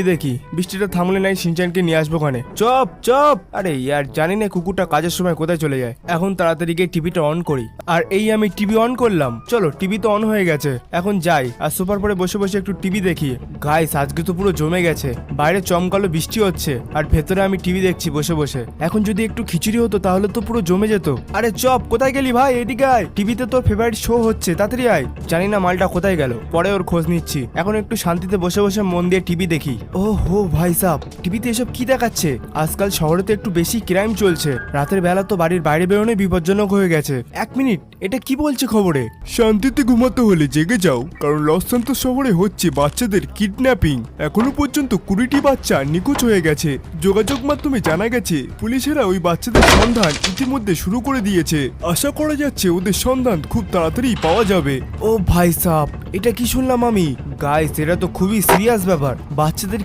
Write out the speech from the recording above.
দেখি বৃষ্টিটা থামলে নাই শিনচানকে নিয়ে আসবো ওখানে। Chop chop. আরে ইয়ার জানি না কুকুরটা কাজের সময় কোথায় চলে যায়। এখন তাড়াতাড়ি গিয়ে টিভিটা অন করি। আর এই আমি টিভি অন করলাম। চলো টিভি তো অন হয়ে গেছে, এখন যাই আর সোফার পরে বসে বসে একটু টিভি দেখি। গাইস আজকে তো পুরো জমে গেছে, বাইরে চমকালো বৃষ্টি হচ্ছে আর ভেতরে আমি টিভি দেখছি বসে বসে। এখন যদি একটু খিচুড়ি হতো তাহলে তো পুরো জমে যেত। আরে চপ কোথায় গেলি ভাই, এদিকে আয়, টিভিতে তোর ফেভারিট শো হচ্ছে, তাড়াতাড়ি আয়। জানি না মালটা কোথায় গেল, পরে ওর খোঁজ নিচ্ছি। এখন একটু শান্তিতে বসে বসে মন দিয়ে টিভি দেখি। ও হো ভাই সাব, টিভিতে এসব কি দেখাচ্ছে? আজকাল শহরে তো একটু বেশি ক্রাইম চলছে, রাতের বেলা তো বাড়ির বাইরে বেরোনো বিপজ্জনক হয়ে গেছে। এক মিনিট, এটা কি বলছে খবরে? শান্তিতে ঘুমাতে হলে জেগে যাও, কারণ লস সান্তোস শহরে হচ্ছে বাচ্চাদের কিডন্যাপিং। এখনো পর্যন্ত 20টি বাচ্চা নিখোঁজ হয়ে গেছে। যোগাযোগ মাধ্যমে জানা গেছে পুলিশেরা ওই বাচ্চাদের সন্ধান ইতিমধ্যে শুরু করে দিয়েছে। আশা করা যাচ্ছে ওদের সন্ধান খুব তাড়াতাড়ি পাওয়া যাবে। ও ভাই সাব, এটা কি শুনলাম আমি? গাইস এটা তো খুবই সিরিয়াস ব্যাপার। বাচ্চাদের